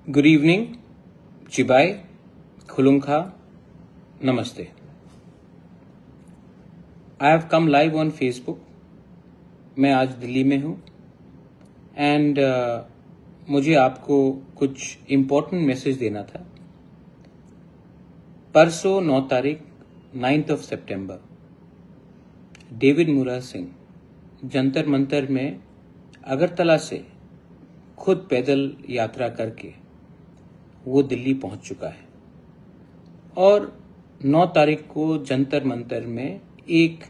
Good evening, Chibai, Khulungkha, Namaste. I have come live on Facebook. मैं आज दिल्ली में हूँ एंड मुझे आपको कुछ इम्पोर्टेंट मैसेज देना था। परसों 9 तारीख 9th of September डेविड मुरा सिंह जंतर मंतर में अगरतला से खुद पैदल यात्रा करके वो दिल्ली पहुंच चुका है और 9 तारीख को जंतर मंतर में एक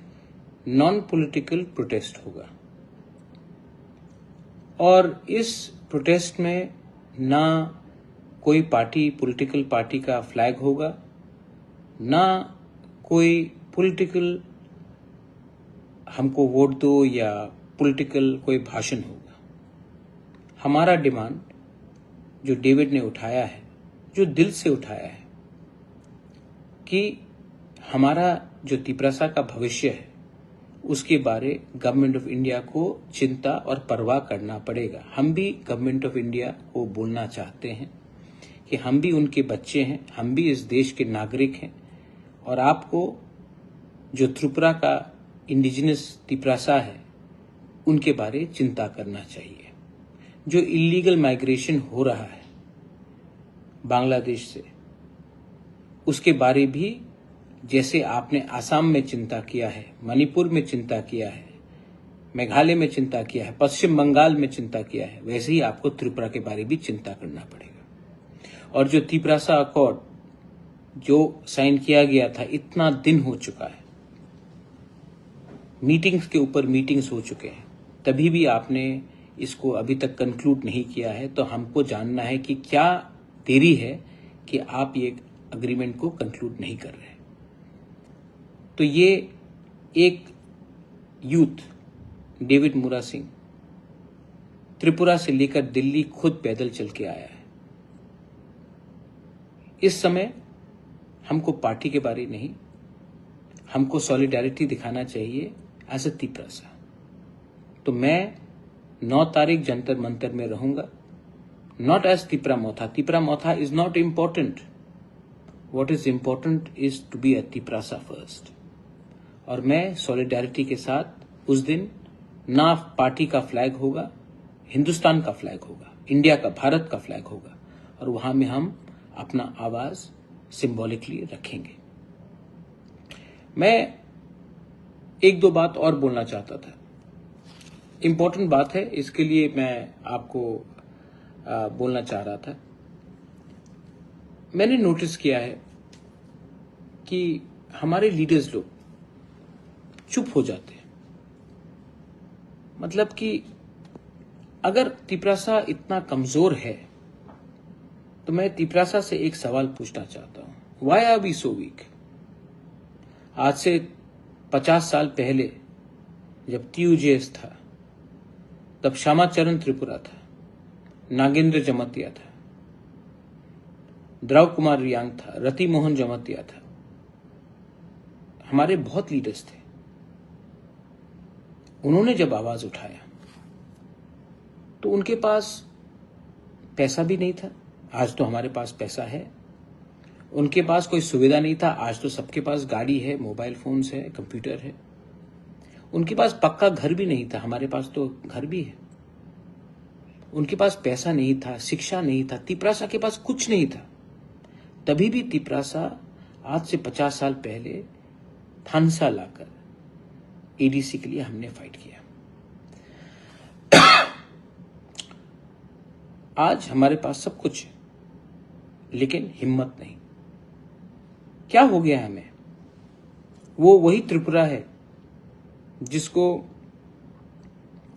नॉन पॉलिटिकल प्रोटेस्ट होगा और इस प्रोटेस्ट में ना कोई पॉलिटिकल पार्टी का फ्लैग होगा, ना कोई पॉलिटिकल हमको वोट दो या पॉलिटिकल कोई भाषण होगा। हमारा डिमांड जो डेविड ने उठाया है, जो दिल से उठाया है कि हमारा जो तिपरासा का भविष्य है उसके बारे गवर्नमेंट ऑफ इंडिया को चिंता और परवाह करना पड़ेगा। हम भी गवर्नमेंट ऑफ इंडिया को बोलना चाहते हैं कि हम भी उनके बच्चे हैं, हम भी इस देश के नागरिक हैं और आपको जो त्रिपुरा का इंडिजिनस तिपरासा है उनके बारे चिंता करना चाहिए। जो इलीगल माइग्रेशन हो रहा है बांग्लादेश से, उसके बारे भी जैसे आपने आसाम में चिंता किया है, मणिपुर में चिंता किया है, मेघालय में चिंता किया है, पश्चिम बंगाल में चिंता किया है, वैसे ही आपको त्रिपुरा के बारे भी चिंता करना पड़ेगा। और जो तिपरासा अकॉर्ड जो साइन किया गया था, इतना दिन हो चुका है, मीटिंग्स के ऊपर मीटिंग्स हो चुके हैं, तभी भी आपने इसको अभी तक कंक्लूड नहीं किया है। तो हमको जानना है कि क्या देरी है कि आप ये अग्रीमेंट को कंक्लूड नहीं कर रहे। तो ये एक यूथ डेविड मुरा सिंह त्रिपुरा से लेकर दिल्ली खुद पैदल चल के आया है। इस समय हमको पार्टी के बारे नहीं, हमको सॉलिडारिटी दिखाना चाहिए एज अ तिपरासा। तो मैं 9 तारीख जंतर मंतर में रहूंगा, not as Tipra Motha. Tipra Motha is not important, what is important is to be a Tiprasa first. और मैं सॉलिडारिटी के साथ उस दिन ना पार्टी का फ्लैग होगा, हिंदुस्तान का फ्लैग होगा, इंडिया का, भारत का फ्लैग होगा और वहां में हम अपना आवाज सिंबॉलिकली रखेंगे। मैं एक दो बात और बोलना चाहता था, इम्पोर्टेंट बात है, इसके लिए मैं आपको बोलना चाह रहा था। मैंने नोटिस किया है कि हमारे लीडर्स लोग चुप हो जाते हैं। मतलब कि अगर तिपरासा इतना कमजोर है तो मैं तिपरासा से एक सवाल पूछना चाहता हूं, why are we so weak? आज से 50 साल पहले जब TUJS था, तब श्यामाचरण त्रिपुरा था, नागेंद्र जमतिया था, द्रव कुमार रियांग था, रति मोहन जमतिया था, हमारे बहुत लीडर्स थे। उन्होंने जब आवाज उठाया तो उनके पास पैसा भी नहीं था, आज तो हमारे पास पैसा है। उनके पास कोई सुविधा नहीं था, आज तो सबके पास गाड़ी है, मोबाइल फोन्स है, कंप्यूटर है। उनके पास पक्का घर भी नहीं था, हमारे पास तो घर भी है। उनके पास पैसा नहीं था, शिक्षा नहीं था, तिपरासा के पास कुछ नहीं था। तभी भी तिपरासा आज से 50 साल पहले थानसा लाकर ADC के लिए हमने फाइट किया। आज हमारे पास सब कुछ है लेकिन हिम्मत नहीं। क्या हो गया हमें? वो वही त्रिपुरा है जिसको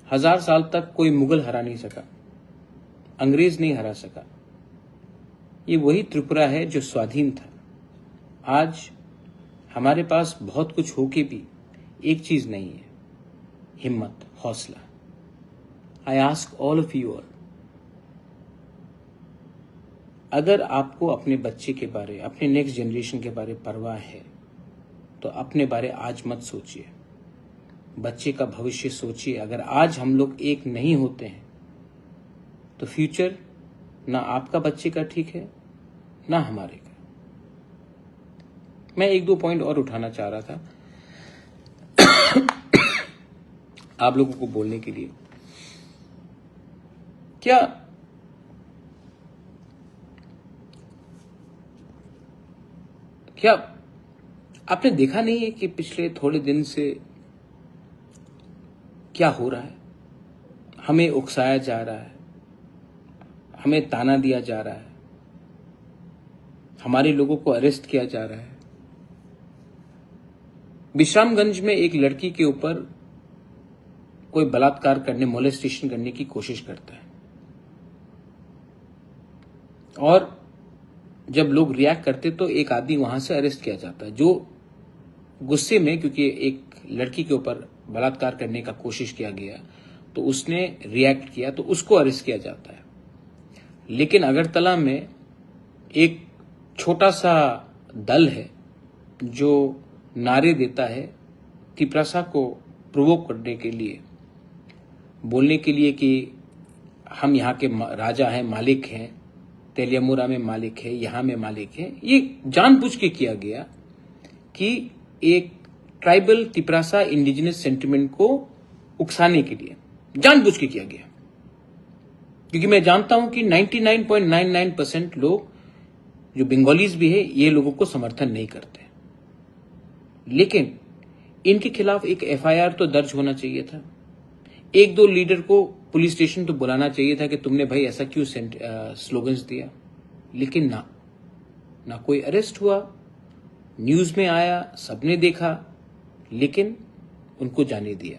1000 साल तक कोई मुगल हरा नहीं सका, अंग्रेज नहीं हरा सका। ये वही त्रिपुरा है जो स्वाधीन था। आज हमारे पास बहुत कुछ होके भी एक चीज नहीं है, हिम्मत, हौसला। I ask all of you all, अगर आपको अपने बच्चे के बारे, अपने नेक्स्ट जनरेशन के बारे परवाह है तो अपने बारे आज मत सोचिए, बच्चे का भविष्य सोचिए। अगर आज हम लोग एक नहीं होते हैं तो फ्यूचर ना आपका बच्चे का ठीक है ना हमारे का। मैं एक दो पॉइंट और उठाना चाह रहा था आप लोगों को बोलने के लिए। क्या आपने देखा नहीं है कि पिछले थोड़े दिन से क्या हो रहा है? हमें उकसाया जा रहा है, हमें ताना दिया जा रहा है, हमारे लोगों को अरेस्ट किया जा रहा है। विश्रामगंज में एक लड़की के ऊपर कोई बलात्कार करने, मोलेस्टेशन करने की कोशिश करता है, और जब लोग रिएक्ट करते तो एक आदमी वहां से अरेस्ट किया जाता है, जो गुस्से में, क्योंकि एक लड़की के ऊपर बलात्कार करने का कोशिश किया गया तो उसने रिएक्ट किया तो उसको अरेस्ट किया जाता है। लेकिन अगरतला में एक छोटा सा दल है जो नारे देता है तिपरासा को प्रोवोक करने के लिए, बोलने के लिए कि हम यहाँ के राजा हैं, मालिक हैं, तेलियामुरा में मालिक है, यहां में मालिक है। ये जानबूझ के किया गया कि एक ट्राइबल तिपरासा इंडिजिनस सेंटिमेंट को उकसाने के लिए जानबूझ के किया गया, क्योंकि मैं जानता हूं कि 99.99% लोग जो बंगालीज भी है ये लोगों को समर्थन नहीं करते। लेकिन इनके खिलाफ एक एफआईआर तो दर्ज होना चाहिए था। एक दो लीडर को पुलिस स्टेशन तो बुलाना चाहिए था कि तुमने भाई ऐसा क्यों स्लोगन्स दिया। लेकिन ना कोई अरेस्ट हुआ, न्यूज में आया, सबने देखा, लेकिन उनको जाने दिया।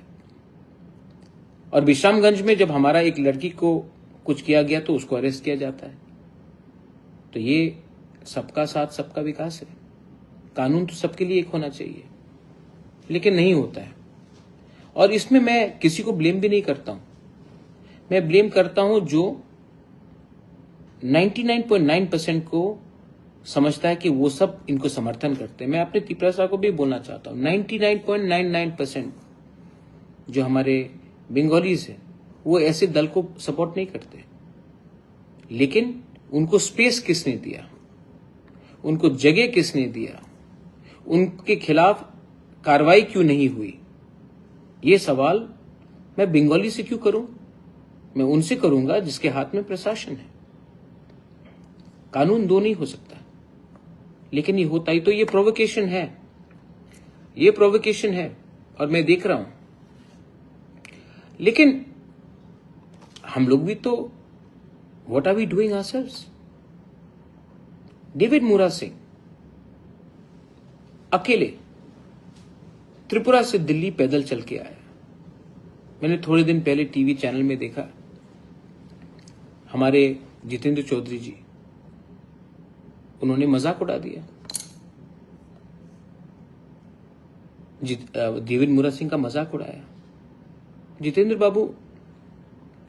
और विश्रामगंज में जब हमारा एक लड़की को कुछ किया गया तो उसको अरेस्ट किया जाता है। तो ये सबका साथ सबका विकास है। कानून तो सबके लिए एक होना चाहिए, लेकिन नहीं होता है। और इसमें मैं किसी को ब्लेम भी नहीं करता हूं। मैं ब्लेम करता हूं जो 99.9% को समझता है कि वो सब इनको समर्थन करते हैं। मैं अपने तिपरासा को भी बोलना चाहता हूं, 99.99% जो हमारे बंगालीज हैं वो ऐसे दल को सपोर्ट नहीं करते। लेकिन उनको स्पेस किसने दिया, उनको जगह किसने दिया, उनके खिलाफ कार्रवाई क्यों नहीं हुई, ये सवाल मैं बंगाली से क्यों करूं? मैं उनसे करूंगा जिसके हाथ में प्रशासन है। कानून दो नहीं हो सकता, लेकिन ये होता ही तो ये प्रोवोकेशन है, ये प्रोवोकेशन है और मैं देख रहा हूं। लेकिन हम लोग भी तो, what are we doing ourselves? David Mura Singh अकेले त्रिपुरा से दिल्ली पैदल चल के आया। मैंने थोड़े दिन पहले टीवी चैनल में देखा, हमारे जितेंद्र चौधरी जी, उन्होंने मजाक उड़ा दिया डेविड मूरा सिंह का, मजाक उड़ाया। जितेंद्र बाबू,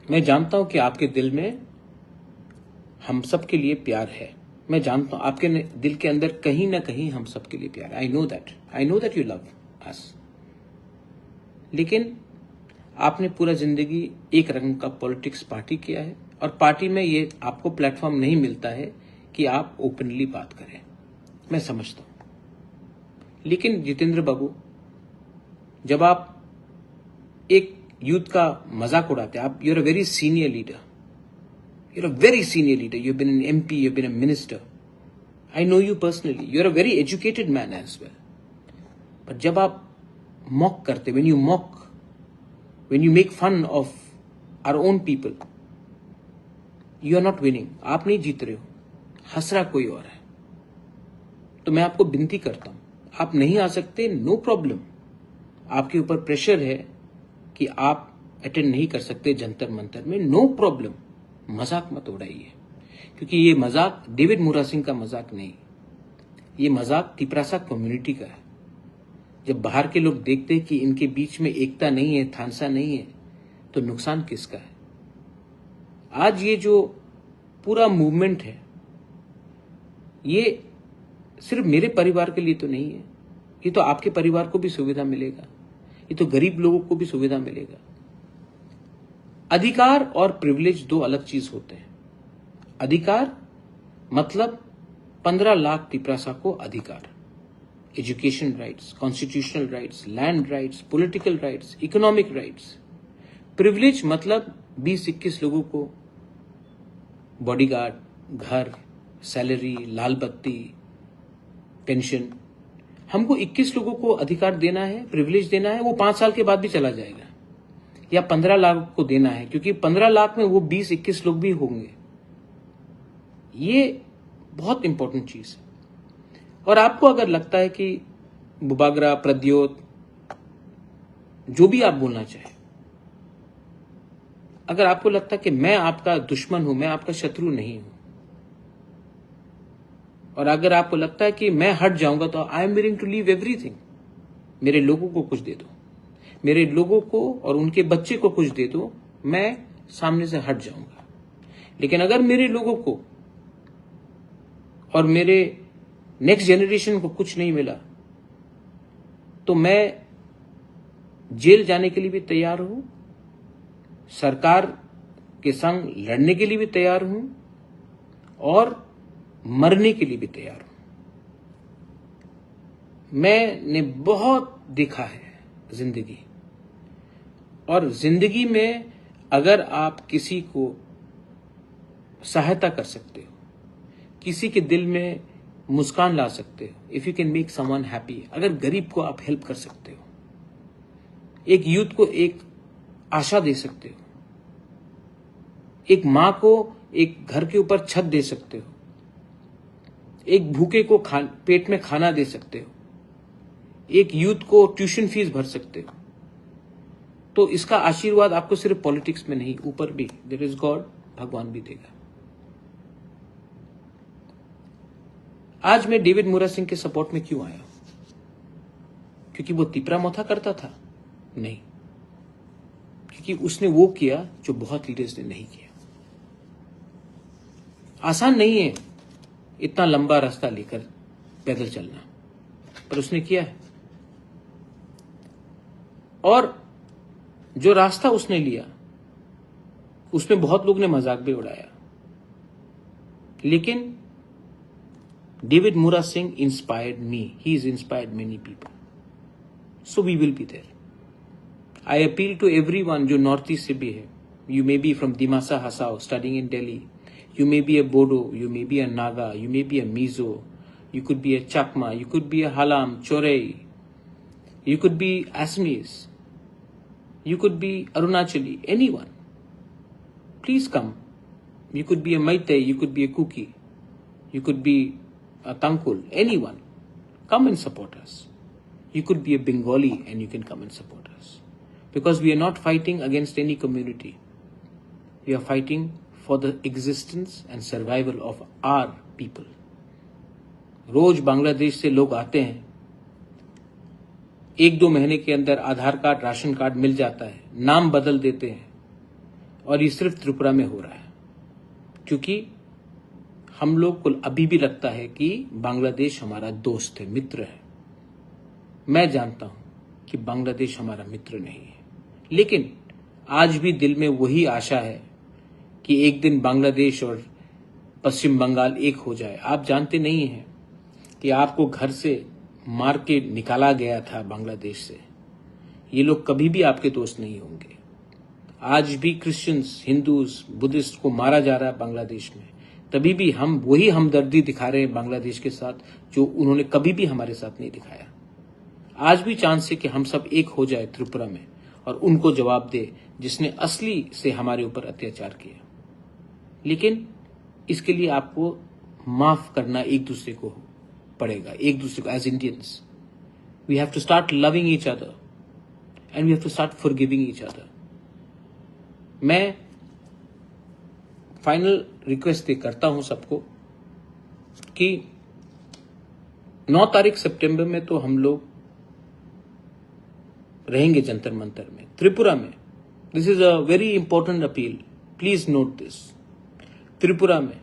मैं जानता हूं कि आपके दिल में हम सब के लिए प्यार है। मैं जानता हूं आपके दिल के अंदर कहीं ना कहीं हम सब के लिए प्यार है। I know that you love us. लेकिन आपने पूरा जिंदगी एक रंग का पॉलिटिक्स पार्टी किया है, और पार्टी में ये आपको प्लेटफॉर्म नहीं मिलता है कि आप ओपनली बात करें। मैं समझता हूं, लेकिन जितेंद्र बाबू, जब आप एक यूथ का मजाक उड़ाते हैं, आप you're a very senior leader, you're a very senior leader, you've been an MP, you've been a minister, I know you personally, you're a very educated man as well, but जब आप mock करते, when you make fun of our own people, you are not winning, आप नहीं जीत रहे हो, हंस रहा कोई और है। तो मैं आपको विनती करता हूं, आप नहीं आ सकते, नो प्रॉब्लम, आपके ऊपर प्रेशर है कि आप अटेंड नहीं कर सकते जंतर मंतर में, नो प्रॉब्लम, मजाक मत उड़ाइए, क्योंकि ये मजाक डेविड मूरा सिंह का मजाक नहीं, ये मजाक तिपरासा कम्युनिटी का है। जब बाहर के लोग देखते हैं कि इनके बीच में एकता नहीं है, थानसा नहीं है, तो नुकसान किसका है? आज ये जो पूरा मूवमेंट है, ये सिर्फ मेरे परिवार के लिए तो नहीं है, ये तो आपके परिवार को भी सुविधा मिलेगा, ये तो गरीब लोगों को भी सुविधा मिलेगा। अधिकार और प्रिविलेज दो अलग चीज होते हैं। अधिकार मतलब 15 लाख तिपरासा को अधिकार, education rights, constitutional rights, land rights, political rights, economic rights. Privilege मतलब 20-21 लोगों को बॉडीगार्ड, घर, सैलरी, लाल बत्ती, पेंशन। हमको 21 लोगों को अधिकार देना है, प्रिविलेज देना है, वो 5 साल के बाद भी चला जाएगा, या 15 लाख को देना है, क्योंकि 15 लाख में वो 20-21 लोग भी होंगे। ये बहुत इंपॉर्टेंट चीज है। और आपको अगर लगता है कि बुबागरा, प्रद्योत, जो भी आप बोलना चाहे, अगर आपको लगता है कि मैं आपका दुश्मन हूं, मैं आपका शत्रु नहीं हूं, और अगर आपको लगता है कि मैं हट जाऊंगा तो I am willing to leave everything, मेरे लोगों को कुछ दे दो, मेरे लोगों को और उनके बच्चे को कुछ दे दो, मैं सामने से हट जाऊंगा। लेकिन अगर मेरे लोगों को और मेरे नेक्स्ट जनरेशन को कुछ नहीं मिला तो मैं जेल जाने के लिए भी तैयार हूं, सरकार के संग लड़ने के लिए भी तैयार हूं, और मरने के लिए भी तैयार हूं। मैंने बहुत देखा है जिंदगी, और जिंदगी में अगर आप किसी को सहायता कर सकते हो, किसी के दिल में मुस्कान ला सकते हो, if you can make someone happy, अगर गरीब को आप हेल्प कर सकते हो, एक यूथ को एक आशा दे सकते हो, एक मां को एक घर के ऊपर छत दे सकते हो, एक भूखे को पेट में खाना दे सकते हो, एक यूथ को ट्यूशन फीस भर सकते हो, तो इसका आशीर्वाद आपको सिर्फ पॉलिटिक्स में नहीं, ऊपर भी देयर इज गॉड, भगवान भी देगा। आज मैं डेविड मुरा सिंह के सपोर्ट में क्यों आया? क्योंकि वो तिपरा मोथा करता था? नहीं, क्योंकि उसने वो किया जो बहुत लीडर्स ने नहीं किया। आसान नहीं है इतना लंबा रास्ता लेकर पैदल चलना, पर उसने किया है। और जो रास्ता उसने लिया उसमें बहुत लोग ने मजाक भी उड़ाया, लेकिन David Mura Singh inspired me. He has inspired many people. So we will be there. I appeal to everyone जो नॉर्थ ईस्ट से भी है. You may be from Dimasa Hasao studying in Delhi. You may be a Bodo. You may be a Naga. You may be a Mizo. You could be a Chakma. You could be a Halam, Chorei. You could be Assamese. You could be Arunachali. Anyone. Please come. You could be a Maitai. You could be a Kuki. You could be a Tangkul, anyone, come and support us. You could be a Bengali and you can come and support us. Because we are not fighting against any community. We are fighting for the existence and survival of our people. रोज बांग्लादेश से लोग आते हैं, 1-2 महीने के अंदर आधार card, ration card मिल जाता है, नाम बदल देते हैं, और ये सिर्फ त्रिपुरा में हो रहा है। क्योंकि हम लोग को अभी भी लगता है कि बांग्लादेश हमारा दोस्त है, मित्र है। मैं जानता हूं कि बांग्लादेश हमारा मित्र नहीं है, लेकिन आज भी दिल में वही आशा है कि एक दिन बांग्लादेश और पश्चिम बंगाल एक हो जाए। आप जानते नहीं हैं कि आपको घर से मार के निकाला गया था बांग्लादेश से। ये लोग कभी भी आपके दोस्त नहीं होंगे। आज भी क्रिश्चियंस, हिंदूज, बुद्धिस्ट को मारा जा रहा है बांग्लादेश में, तभी भी हम वही हमदर्दी दिखा रहे हैं बांग्लादेश के साथ जो उन्होंने कभी भी हमारे साथ नहीं दिखाया। आज भी चांस है कि हम सब एक हो जाए त्रिपुरा में और उनको जवाब दे जिसने असली से हमारे ऊपर अत्याचार किया। लेकिन इसके लिए आपको माफ करना एक दूसरे को पड़ेगा, एक दूसरे को। As Indians we have to start loving each other and we have to start forgiving each other. मैं फाइनल रिक्वेस्ट करता हूं सबको कि 9 तारीख सितंबर में तो हम लोग रहेंगे जंतर मंतर में, त्रिपुरा में। This is a very important appeal, please note this. Tripura में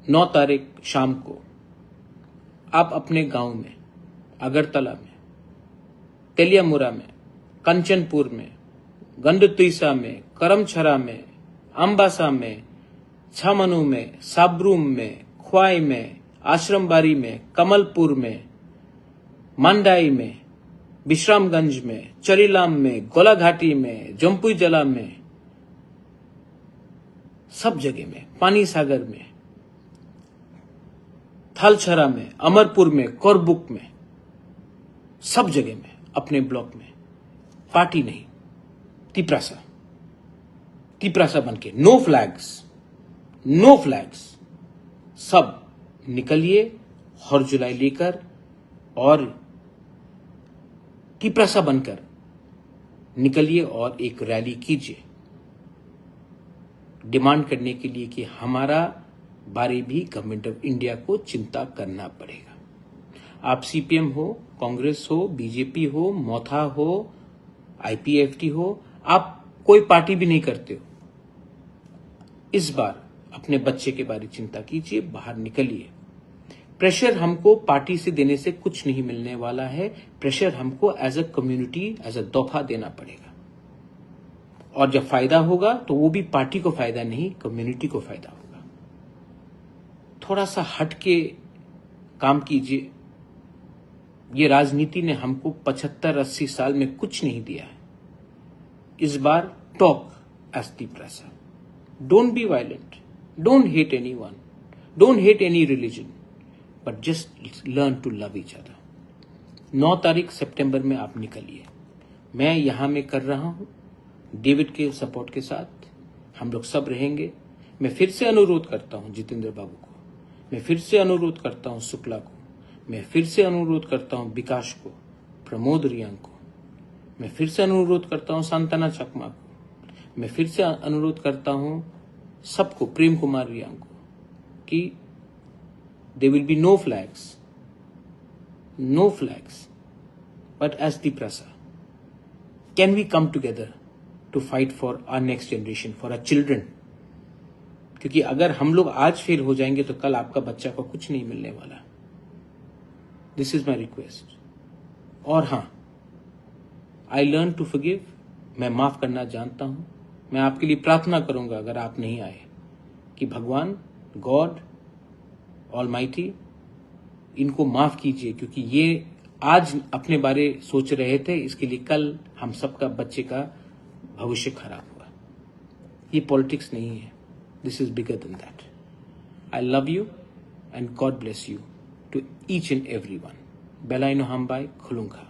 9 तारीख शाम को आप अपने गांव में, अगरतला में, तेलियामुरा में, कंचनपुर में, गंडतुईसा में, करमछरा में, अम्बासा में, छामनू में, साबरूम में, ख्वाई में, आश्रमबारी में, कमलपुर में, मांडाई में, विश्रामगंज में, चरीलाम में, गोलाघाटी में, जम्पुई जला में, सब जगह में, पानी सागर में, थालछरा में, अमरपुर में, कोरबुक में, सब जगह में, अपने ब्लॉक में, पार्टी नहीं, तिपरासा बनके, नो फ्लैग्स, सब निकलिए हर जुलाई लेकर और तिपरासा बनकर निकलिए और एक रैली कीजिए, डिमांड करने के लिए कि हमारा बारे भी गवर्नमेंट ऑफ इंडिया को चिंता करना पड़ेगा। आप सीपीएम हो, कांग्रेस हो, बीजेपी हो, मोथा हो, आईपीएफटी हो, आप कोई पार्टी भी नहीं करते हो, इस बार अपने बच्चे के बारे चिंता कीजिए, बाहर निकलिए। प्रेशर हमको पार्टी से देने से कुछ नहीं मिलने वाला है, प्रेशर हमको as a community, as a तोहफा देना पड़ेगा, और जब फायदा होगा तो वो भी पार्टी को फायदा नहीं, कम्युनिटी को फायदा होगा। थोड़ा सा हट के काम कीजिए। ये राजनीति ने हमको 75-80 साल में कुछ नहीं दिया है। इस बार talk as Tiprasa, don't be violent, don't hate anyone, don't hate any religion, but just learn to love each other. 9 तारीख सितंबर में आप निकलिए। मैं यहां में कर रहा हूं डेविड के सपोर्ट के साथ, हम लोग सब रहेंगे। मैं फिर से अनुरोध करता हूं जितेंद्र बाबू को, मैं फिर से अनुरोध करता हूं शुक्ला को, मैं फिर से अनुरोध करता हूं विकास को, प्रमोद रियांग को, मैं फिर से अनुरोध करता हूं सांतना चकमा को, मैं फिर से अनुरोध करता हूं सबको, प्रेम कुमार रियांग को, कि there will be no flags, but as Tiprasa, can we come together to fight for our next generation, for our children? क्योंकि अगर हम लोग आज फेल हो जाएंगे तो कल आपका बच्चा को कुछ नहीं मिलने वाला। This is my request. और हाँ, आई लर्न टू फॉरगिव, मैं माफ करना जानता हूं। मैं आपके लिए प्रार्थना करूंगा अगर आप नहीं आए, कि भगवान, गॉड ऑलमाइटी, इनको माफ कीजिए, क्योंकि ये आज अपने बारे सोच रहे थे, इसके लिए कल हम सबका बच्चे का भविष्य खराब हुआ। ये पॉलिटिक्स नहीं है, this is bigger than that. I love you and God bless you to each and every one. बेलाइनो हमबाई खुलूंगा।